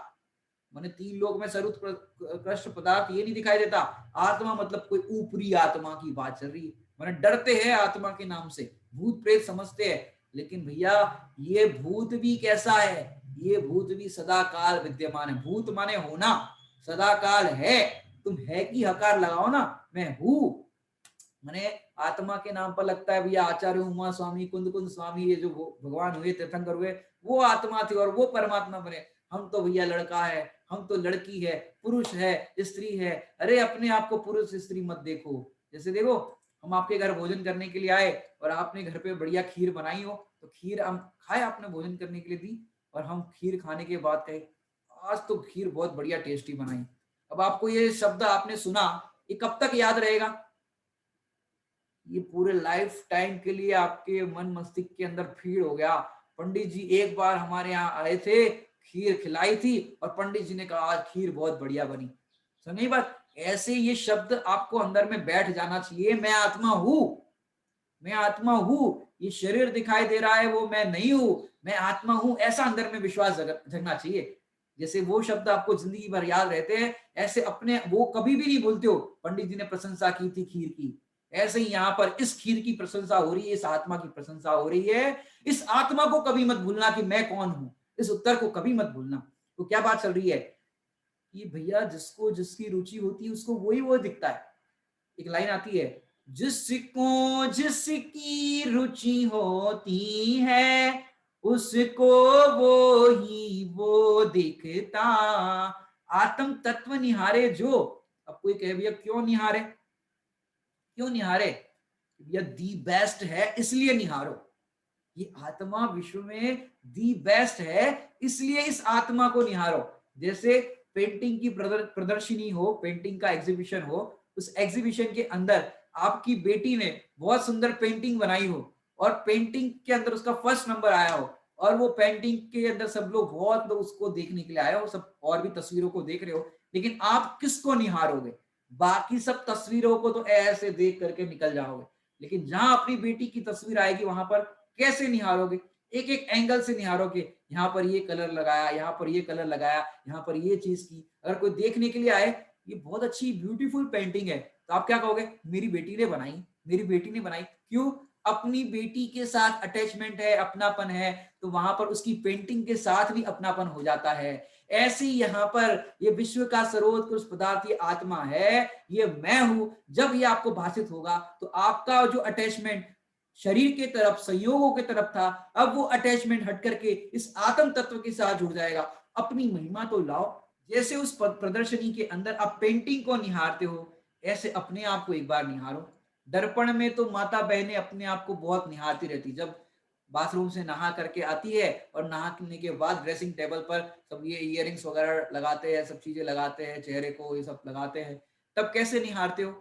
[SPEAKER 1] मैंने तीन लोग में सर्वोत्कृष्ट पदार्थ ये नहीं दिखाई देता। आत्मा मतलब कोई ऊपरी आत्मा की बात चल रही है। मैंने डरते हैं आत्मा के नाम से, भूत प्रेत समझते हैं, लेकिन भैया ये भूत भी कैसा है, ये भूत भी सदा काल विद्यमान है। भूत माने होना, सदा काल है। तुम है की हकार लगाओ ना, मैं हूं। मैंने आत्मा के नाम पर लगता है भैया आचार्य उमा स्वामी, कुंद कुंद स्वामी, ये जो भगवान हुए, तीर्थंकर हुए, वो आत्मा थे और वो परमात्मा बने। हम तो भैया लड़का है, हम तो लड़की है, पुरुष है, स्त्री है। अरे अपने आप को पुरुष स्त्री मत देखो। जैसे देखो, हम आपके घर भोजन करने के लिए आए और आपने घर पे बढ़िया खीर बनाई हो, तो खीर हम खाए, आपने भोजन करने के लिए दी, और हम खीर खाने के बाद कहे आज तो खीर बहुत बढ़िया टेस्टी बनाई। अब आपको ये शब्द आपने सुना, ये कब तक याद रहेगा? ये पूरे लाइफ टाइम के लिए आपके मन मस्तिष्क के अंदर फीड हो गया। पंडित जी एक बार हमारे यहाँ आए थे, खीर खिलाई थी, और पंडित जी ने कहा आज खीर बहुत बढ़िया बनी। समझी बात? ऐसे ये शब्द आपको अंदर में बैठ जाना चाहिए, मैं आत्मा हूं, मैं आत्मा हूं। ये शरीर दिखाई दे रहा है वो मैं नहीं हूं, मैं आत्मा हूं, ऐसा अंदर में विश्वास जगना चाहिए। जैसे वो शब्द आपको जिंदगी भर याद रहते हैं, ऐसे अपने वो कभी भी नहीं भूलते हो। पंडित जी ने प्रशंसा की थी खीर की, ऐसे ही यहाँ पर इस खीर की प्रशंसा हो रही है, इस आत्मा की प्रशंसा हो रही है। इस आत्मा को कभी मत भूलना कि मैं कौन हूं, इस उत्तर को कभी मत भूलना। तो क्या बात चल रही है कि भैया जिसको जिसकी रुचि होती है उसको वही वो दिखता है। एक लाइन आती है, जिसको जिसकी रुचि होती है उसको वो ही वो दिखता। आत्म तत्व निहारे जो। अब कोई कहे भैया क्यों निहारे, क्यों निहारे? भैया दी बेस्ट है इसलिए निहारो। ये आत्मा विश्व में दी बेस्ट है, इसलिए इस आत्मा को निहारो। जैसे पेंटिंग की प्रदर्शनी हो, पेंटिंग का एग्जीबिशन हो, उस एग्जीबिशन के अंदर आपकी बेटी ने बहुत सुंदर पेंटिंग बनाई हो और पेंटिंग के अंदर उसका फर्स्ट नंबर आया हो, और वो पेंटिंग के अंदर सब लोग बहुत लोग उसको देखने के लिए आए हो, सब और भी तस्वीरों को देख रहे हो, लेकिन आप किसको निहारोगे? बाकी सब तस्वीरों को तो ऐसे देख करके निकल जाओगे, लेकिन जहां अपनी बेटी की तस्वीर आएगी वहां पर कैसे निहारोगे? एक एक एंगल से निहारोगे, यहाँ पर ये कलर लगाया, यहाँ पर ये कलर लगाया, यहाँ पर ये चीज की। अगर कोई देखने के लिए आए ये बहुत अच्छी ब्यूटीफुल पेंटिंग है, तो आप क्या कहोगे? मेरी बेटी ने बनाई, मेरी बेटी ने बनाई। क्यों? अपनी बेटी के साथ अटैचमेंट है, अपनापन है, तो वहां पर उसकी पेंटिंग के साथ भी अपनापन हो जाता है। ऐसी यहाँ पर ये विश्व का सर्वोत्कृष्ट पदार्थ ये आत्मा है, ये मैं हूं। जब ये आपको भाषित होगा तो आपका जो अटैचमेंट शरीर के तरफ, संयोगों के तरफ था, अब वो अटैचमेंट हट करके इस आत्म तत्व के साथ जुड़ जाएगा। अपनी महिमा तो लाओ। जैसे उस प्रदर्शनी के अंदर आप पेंटिंग को निहारते हो, ऐसे अपने आप को एक बार निहारो। दर्पण में तो माता बहनें अपने आप को बहुत निहारती रहती, जब बाथरूम से नहा करके आती है और नहाने के बाद ड्रेसिंग टेबल पर सब ये इयररिंग्स वगैरह लगाते हैं, सब चीजें लगाते हैं, चेहरे को ये सब लगाते हैं, तब कैसे निहारते हो?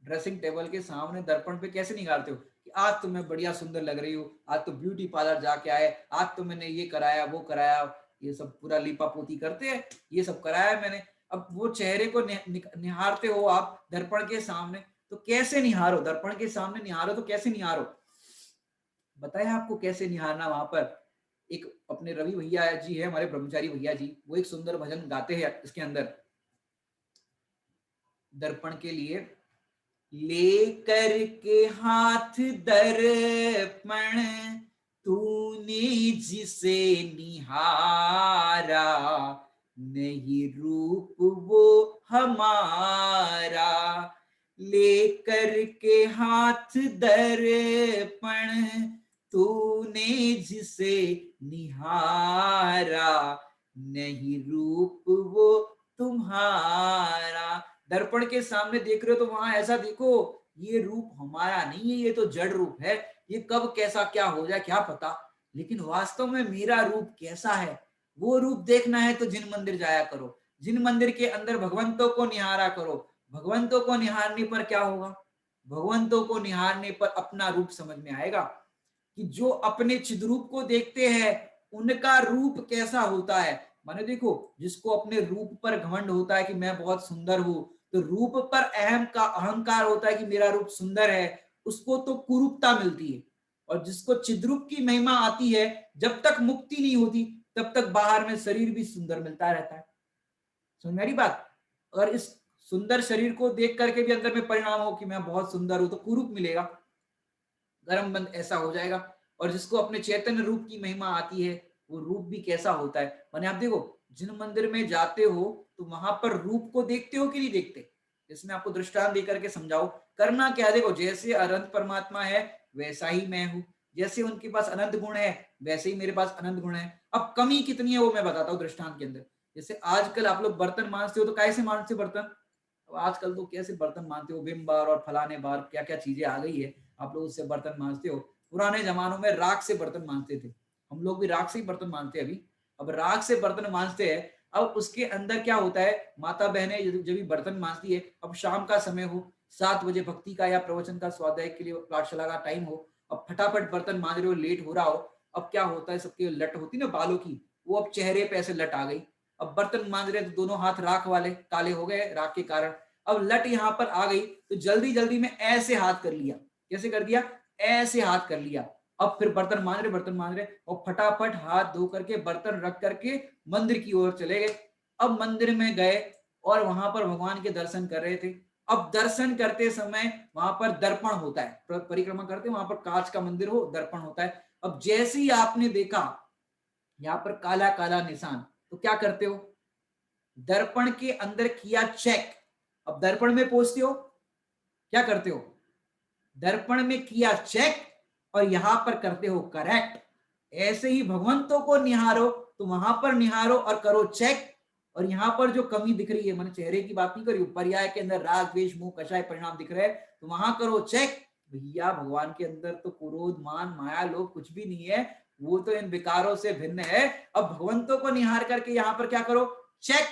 [SPEAKER 1] ड्रेसिंग टेबल के सामने दर्पण पे कैसे निकालते हो कि आज तो मैं बढ़िया सुंदर लग रही हूँ, आज तो ब्यूटी पार्लर जाके आए, आज तो मैंने ये कराया वो कराया, ये सब पूरा लीपा पोती करते हैं, ये सब कराया मैंने। अब वो चेहरे को निहारते हो आप दर्पण के सामने, तो कैसे निहारो? दर्पण के सामने निहारो तो कैसे निहारो? बताया आपको कैसे निहारना। वहां पर एक अपने रवि भैया जी है, हमारे ब्रह्मचारी भैया जी, वो एक सुंदर भजन गाते हैं इसके अंदर दर्पण के लिए। लेकर के हाथ दर्पण तूने जिसे निहारा, नहीं रूप वो हमारा। लेकर के हाथ दर्पण तूने जिसे निहारा, नहीं रूप वो तुम्हारा। दर्पण के सामने देख रहे हो तो वहां ऐसा देखो ये रूप हमारा नहीं है, ये तो जड़ रूप है, ये कब कैसा क्या हो जाए क्या पता, लेकिन वास्तव में मेरा रूप कैसा है? वो रूप देखना है तो जिन मंदिर जाया करो, जिन मंदिर के अंदर भगवंतों को निहारा करो। भगवंतों को निहारने पर क्या होगा? भगवंतों को निहारने पर अपना रूप समझ में आएगा कि जो अपने चिद्रूप को देखते हैं उनका रूप कैसा होता है। माने देखो, जिसको अपने रूप पर घमंड होता है कि मैं बहुत सुंदर हूं, तो रूप पर अहंकार होता है कि मेरा रूप सुंदर है, उसको तो कुरूपता मिलती है। और जिसको चिद्रूप की महिमा आती है, जब तक मुक्ति नहीं होती तब तक बाहर में शरीर भी सुंदर मिलता रहता है। सुन मेरी बात। अगर इस सुंदर शरीर को देख करके भी अंदर में परिणाम हो कि मैं बहुत सुंदर हूं, तो कुरूप मिलेगा, गर्म बंद ऐसा हो जाएगा। और जिसको अपने चैतन्य रूप की महिमा आती है, वो रूप भी कैसा होता है। माने आप देखो, जिन मंदिर में जाते हो तो वहां पर रूप को देखते हो कि नहीं देखते? इसमें आपको दृष्टांत देकर के समझाओ। करना क्या है, देखो, जैसे अनंत परमात्मा है वैसा ही मैं हूं, जैसे उनके पास अनंत गुण है वैसे ही मेरे पास अनंत गुण है। अब कमी कितनी है वो मैं बताता हूँ दृष्टांत के अंदर। जैसे आजकल आप लोग बर्तन मांजते हो तो कैसे मांजते हो बर्तन? अब आजकल तो कैसे बर्तन मांजते हो, विम बार और फलाने बार क्या क्या चीजें आ गई है, आप लोग उससे बर्तन मांजते हो। पुराने जमानों में राख से बर्तन मांजते थे, हम लोग भी राख से ही बर्तन मांजते हैं अभी। अब राख से बर्तन मांजते हैं। अब उसके अंदर क्या होता है, माता बहनें जब भी बर्तन मांजती है, अब शाम का समय हो, 7 बजे भक्ति का या प्रवचन का स्वाध्याय के लिए पाठशाला का टाइम हो, अब फटाफट बर्तन मांज रहे हो, लेट हो रहा हो। अब क्या होता है, सबके लट होती ना बालों की, वो अब चेहरे पे ऐसे लट आ गई। अब बर्तन मांज रहे तो दोनों हाथ राख वाले काले हो गए राख के कारण। अब लट यहाँ पर आ गई तो जल्दी जल्दी में ऐसे हाथ कर लिया। कैसे कर दिया? ऐसे हाथ कर लिया। अब फिर बर्तन मांज रहे और फटाफट हाथ धो करके बर्तन रख करके मंदिर की ओर चले गए। अब मंदिर में गए और वहां पर भगवान के दर्शन कर रहे थे। अब दर्शन करते समय वहां पर दर्पण होता है, परिक्रमा करते वहां पर कांच का मंदिर हो, दर्पण होता है। अब जैसे ही आपने देखा यहाँ पर काला काला निशान, तो क्या करते हो? दर्पण के अंदर किया चेक। अब दर्पण में पहुंचते हो, क्या करते हो? दर्पण में किया चेक और यहां पर करते हो करेक्ट। ऐसे ही भगवंतों को निहारो तो वहां पर निहारो और करो चेक। और यहां पर जो कमी दिख रही है, मैंने चेहरे की बात नहीं करी, पर्याय के अंदर राग द्वेष मोह कषाय परिणाम दिख रहे हैं, तो वहां करो चेक। भैया भगवान के अंदर तो क्रोध मान माया लोभ कुछ भी नहीं है, वो तो इन विकारों से भिन्न है। अब भगवंतों को निहार करके यहाँ पर क्या करो? Check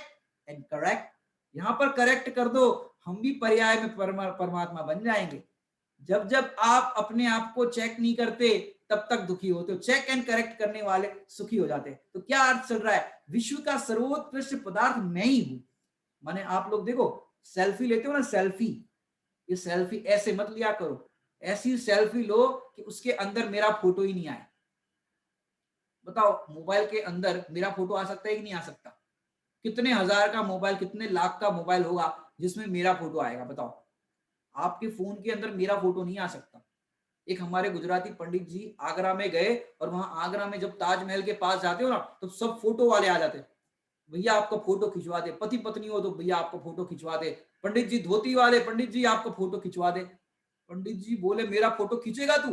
[SPEAKER 1] and correct. यहाँ पर करेक्ट कर दो, हम भी पर्याय में परमात्मा बन जाएंगे। जब जब आप अपने आप को चेक नहीं करते तब तक दुखी होते हो, चेक एंड करेक्ट करने वाले सुखी हो जाते हैं। तो क्या अर्थ चल रहा है? विश्व का सर्वोत्कृष्ट पदार्थ मैं ही हूं। माने आप लोग देखो, सेल्फी लेते हो ना, सेल्फी, ये सेल्फी ऐसे मत लिया करो। ऐसी सेल्फी लो कि उसके अंदर मेरा फोटो ही नहीं आए। बताओ, मोबाइल के अंदर मेरा फोटो आ सकता है कि नहीं आ सकता? कितने हजार का मोबाइल, कितने लाख का मोबाइल होगा जिसमें मेरा फोटो आएगा? बताओ, आपके फोन के अंदर मेरा फोटो नहीं आ सकता। एक हमारे गुजराती पंडित जी आगरा में गए और वहां आगरा में जब ताजमहल के पास जाते हो ना, तो सब फोटो वाले आ जाते, भैया आपका फोटो खिंचवा दे। पति पत्नी हो तो भैया आपको फोटो खिंचवा दे। पंडित जी धोती वाले, पंडित जी आपको फोटो खिंचवा दे। पंडित जी बोले, मेरा फोटो खींचेगा तू?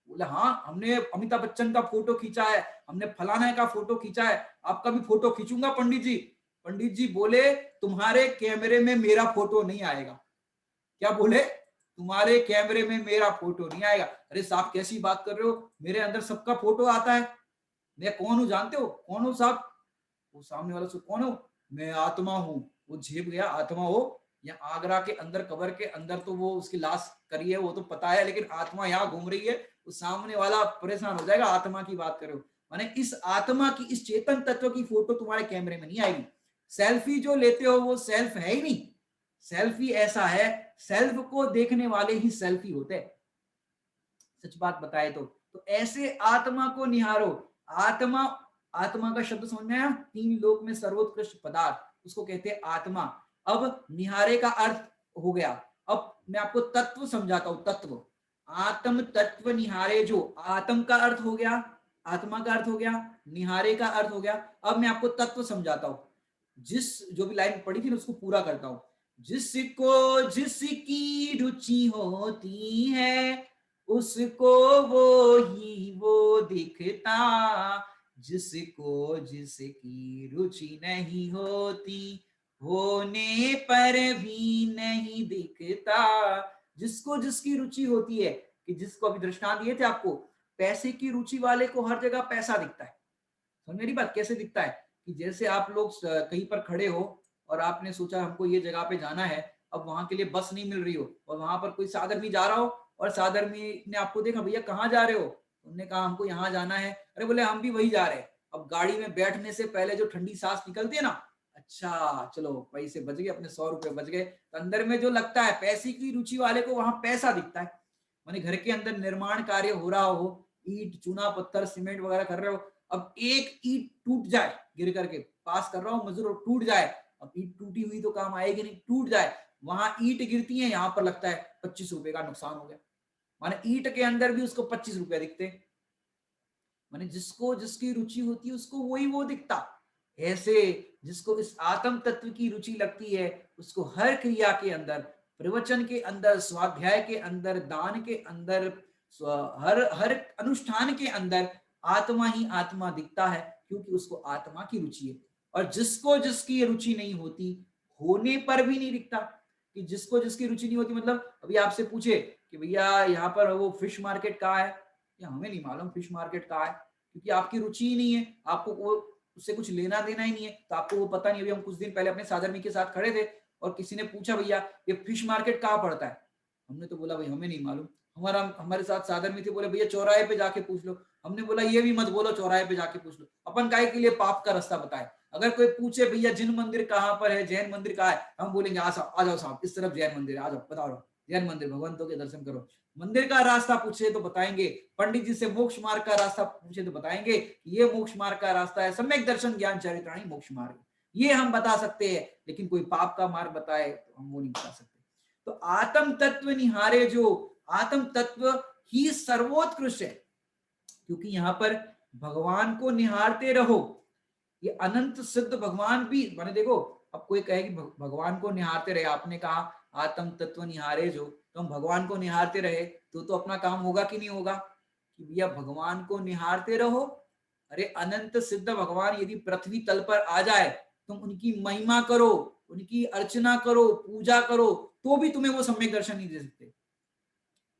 [SPEAKER 1] बोले, हाँ, हमने अमिताभ बच्चन का फोटो खींचा है, हमने फलाना का फोटो खींचा है, आपका भी फोटो खींचूंगा पंडित जी। पंडित जी बोले, तुम्हारे कैमरे में मेरा फोटो नहीं आएगा। क्या बोले? तुम्हारे कैमरे में मेरा फोटो नहीं आएगा। अरे साहब, कैसी बात कर रहे हो, मेरे अंदर सबका फोटो आता है। मैं कौन हूं जानते हो? कौन हूं साहब? वो सामने वाला से, कौन हो? मैं आत्मा हूं। वो झेप गया, आत्मा हो? या आगरा के अंदर कब्र के अंदर तो वो उसकी लाश करी है, वो तो पता है, लेकिन आत्मा यहाँ घूम रही है। वो सामने वाला परेशान हो जाएगा, आत्मा की बात करो। माने इस आत्मा की, इस चेतन तत्व की फोटो तुम्हारे कैमरे में नहीं आएगी। सेल्फी जो लेते हो वो सेल्फ है ही नहीं। सेल्फी ऐसा है, सेल्फ को देखने वाले ही सेल्फी होते हैं, सच बात बताए तो ऐसे आत्मा को निहारो। आत्मा, आत्मा का शब्द समझ में आया? 3 लोक में सर्वोत्कृष्ट पदार्थ, उसको कहते हैं आत्मा। अब निहारे का अर्थ हो गया। अब मैं आपको तत्व समझाता हूं, तत्व। आत्म तत्व निहारे, जो आत्म का अर्थ हो गया, आत्मा का अर्थ हो गया, निहारे का अर्थ हो गया। अब मैं आपको तत्व समझाता हूं। जिस जो भी लाइन पढ़ी थी ना उसको पूरा करता हूं। जिसको जिसकी रुचि होती है उसको वो ही वो दिखता, जिसको जिसकी रुचि नहीं होती होने पर भी नहीं दिखता। जिसको जिसकी रुचि होती है, कि जिसको अभी दृष्टांत दिए थे आपको, पैसे की रुचि वाले को हर जगह पैसा दिखता है। समझ मेरी बात? कैसे दिखता है? कि जैसे आप लोग कहीं पर खड़े हो और आपने सोचा हमको ये जगह पे जाना है, अब वहां के लिए बस नहीं मिल रही हो और वहां पर कोई साधर्मी जा रहा हो और साधर्मी ने आपको देखा, भैया कहाँ जा रहे हो, उन्होंने कहा हमको यहाँ जाना है, अरे बोले हम भी वही जा रहे हैं। अब गाड़ी में बैठने से पहले जो ठंडी सांस निकलती है ना, अच्छा चलो पैसे बच गए, अपने 100 रुपए बच गए, तो अंदर में जो लगता है, पैसे की रुचि वाले को वहां पैसा दिखता है। माने घर के अंदर निर्माण कार्य हो रहा हो, ईट चूना पत्थर सीमेंट वगैरह कर रहे हो, अब एक ईट टूट जाए, गिर करके पास कर रहा हूँ मजदूर, टूट जाए, अब ईट टूटी हुई तो काम आएगी नहीं, टूट जाए, वहां ईट गिरती है, यहाँ पर लगता है 25 रुपए का नुकसान हो गया। माने ईट के अंदर भी उसको 25 रुपए दिखते। माने जिसको जिसकी रुचि होती है उसको वही वो दिखता। ऐसे जिसको इस आत्म तत्व की रुचि लगती है, उसको हर क्रिया के अंदर, प्रवचन के अंदर, स्वाध्याय के अंदर, दान के अंदर, हर हर अनुष्ठान के अंदर आत्मा ही आत्मा दिखता है, क्योंकि उसको आत्मा की रुचि है। और जिसको जिसकी रुचि नहीं होती, होने पर भी नहीं दिखता। कि जिसको जिसकी रुचि नहीं होती, मतलब अभी आपसे पूछे कि भैया यहाँ पर वो फिश मार्केट कहाँ है, या हमें नहीं मालूम फिश मार्केट कहाँ है, क्योंकि आपकी रुचि ही नहीं है, आपको वो उससे कुछ लेना देना ही नहीं है, तो आपको वो पता नहीं। अभी हम कुछ दिन पहले अपने साधर्मी के साथ खड़े थे और किसी ने पूछा भैया ये फिश मार्केट कहाँ पड़ता है, हमने तो बोला भाई हमें नहीं मालूम। हमारे साथ साधर्मी थे, बोले भैया चौराहे पे जाके पूछ लो। हमने बोला ये भी मत बोलो चौराहे पे जाके पूछ लो, अपन काय के लिए पाप का रास्ता बताए। अगर कोई पूछे भैया जिन मंदिर कहाँ पर है, जैन मंदिर कहाँ है, हम बोलेंगे आ जाओ साहब इस तरफ जैन मंदिर, आ जाओ बताओ जैन मंदिर, भगवंतों के दर्शन करो। मंदिर का रास्ता पूछे तो बताएंगे, पंडित जी से मोक्ष मार्ग का रास्ता पूछे तो बताएंगे ये मोक्ष मार्ग का रास्ता है, सम्यक दर्शन ज्ञान चरित्राणी मोक्ष मार्ग, ये हम बता सकते हैं। लेकिन कोई पाप का मार्ग बताए तो हम वो नहीं बता सकते। तो आत्म तत्व निहारे जो, आत्म तत्व ही सर्वोत्कृष्ट है, क्योंकि यहाँ पर भगवान को निहारते रहो। ये अनंत सिद्ध भगवान भी माने देखो, अब कोई कहे कि भगवान को निहारते रहे, आपने कहा आत्म तत्व निहारे जो, तो हम भगवान को निहारते रहे तो अपना काम होगा कि नहीं होगा, कि भैया भगवान को निहारते रहो। अरे अनंत सिद्ध भगवान यदि पृथ्वी तल पर आ जाए, तुम उनकी महिमा करो, उनकी अर्चना करो, पूजा करो, तो भी तुम्हें वो सम्यक दर्शन नहीं दे सकते।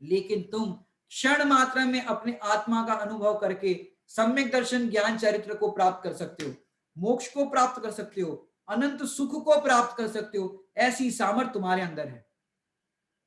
[SPEAKER 1] लेकिन तुम क्षण मात्र में अपने आत्मा का अनुभव करके सम्यक दर्शन ज्ञान चरित्र को प्राप्त कर सकते हो, मोक्ष को प्राप्त कर सकते हो, अनंत सुख को प्राप्त कर सकते हो। ऐसी सामर्थ्य तुम्हारे अंदर है।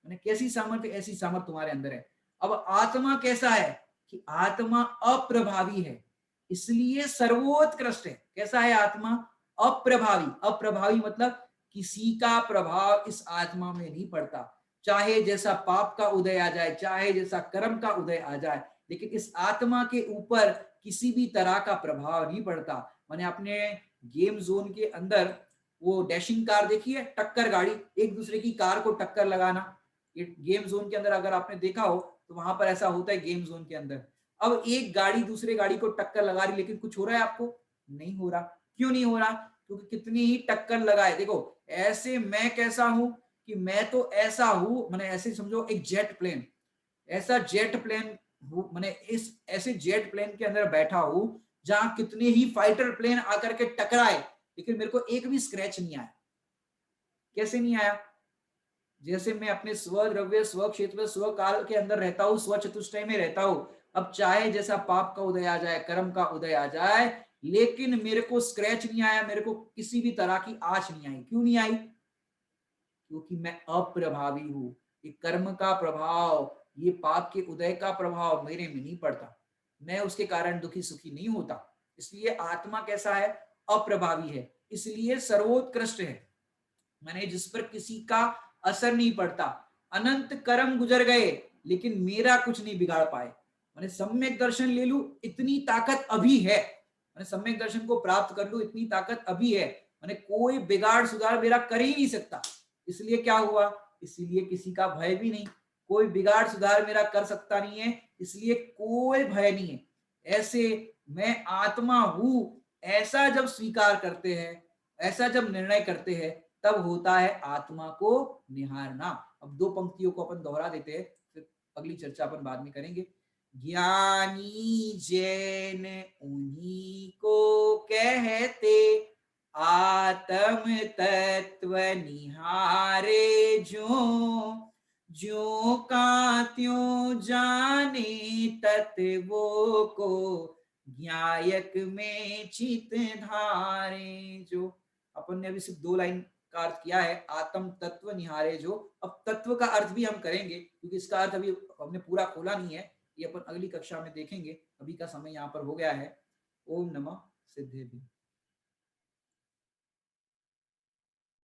[SPEAKER 1] मैंने कैसी सामर्थ्य, ऐसी सामर्थ्य तुम्हारे अंदर है। अब आत्मा कैसा है, कि आत्मा अप्रभावी है, इसलिए सर्वोत्कृष्ट है। कैसा है आत्मा, अप्रभावी। अप्रभावी मतलब किसी का प्रभाव इस आत्मा में नहीं पड़ता, चाहे जैसा पाप का उदय आ जाए, चाहे जैसा कर्म का उदय आ जाए, लेकिन इस आत्मा के ऊपर किसी भी तरह का प्रभाव नहीं पड़ता। मैंने अपने गेम जोन के अंदर वो डैशिंग कार देखी है, टक्कर गाड़ी, एक दूसरे की कार को टक्कर लगाना, ये गेम जोन के अंदर अगर आपने देखा हो तो वहां पर ऐसा होता है गेम जोन के अंदर। अब एक गाड़ी दूसरे गाड़ी को टक्कर लगा रही, लेकिन कुछ हो रहा है आपको, नहीं हो रहा। क्यों नहीं हो रहा, क्योंकि कितनी ही टक्कर लगाए, देखो ऐसे मैं कैसा हूं, कि मैं तो ऐसा हूं, मैंने ऐसे समझो एक जेट प्लेन, ऐसा जेट प्लेन मैंने इस ऐसे जेट प्लेन के अंदर बैठा हूं जहां कितने ही फाइटर प्लेन आकर के टकराए, लेकिन मेरे को एक भी स्क्रैच नहीं आया। कैसे नहीं आया, जैसे मैं अपने स्व द्रव्य स्व क्षेत्र स्व काल के अंदर रहता हूँ, स्व चतुष्टय में रहता हूँ। अब चाहे जैसा पाप का उदय आ जाए, कर्म का उदय आ जाए, लेकिन मेरे को स्क्रैच नहीं आया, मेरे को किसी भी तरह की आंच नहीं आई। क्यों नहीं आई, क्योंकि मैं अप्रभावी हूं। ये कर्म का प्रभाव, ये पाप के उदय का प्रभाव मेरे में नहीं पड़ता, मैं उसके कारण दुखी सुखी नहीं होता। इसलिए आत्मा कैसा है, अप्रभावी है, इसलिए सर्वोत्कृष्ट है। मैंने जिस पर किसी का असर नहीं पड़ता, अनंत कर्म गुजर गए लेकिन मेरा कुछ नहीं बिगाड़ पाए। मैंने सम्यक दर्शन ले लू, इतनी ताकत अभी है, मैंने सम्यक दर्शन को प्राप्त कर लू, इतनी ताकत अभी है, मैंने कोई बिगाड़ सुधार मेरा कर ही नहीं सकता। इसलिए क्या हुआ, इसलिए किसी का भय भी नहीं, कोई बिगाड़ सुधार मेरा कर सकता नहीं है, इसलिए कोई भय नहीं है। ऐसे मैं आत्मा हूं, ऐसा जब स्वीकार करते हैं, ऐसा जब निर्णय करते हैं, तब होता है आत्मा को निहारना। अब दो पंक्तियों को अपन दोहरा देते हैं, फिर अगली चर्चा अपन बाद में करेंगे। ज्ञानी जैन उन्हीं को कहते, आत्म तत्व निहारे जो, जो का त्यों जाने तत्वों को, ज्ञायक में चित धारे जो। अपन ने अभी सिर्फ 2 लाइन का अर्थ किया है, आत्म तत्व निहारे जो। अब तत्व का अर्थ भी हम करेंगे, क्योंकि इसका अर्थ अभी हमने पूरा खोला नहीं है, ये अपन अगली कक्षा में देखेंगे। अभी का समय यहाँ पर हो गया है। ओम नमः सिद्धेभ्यो।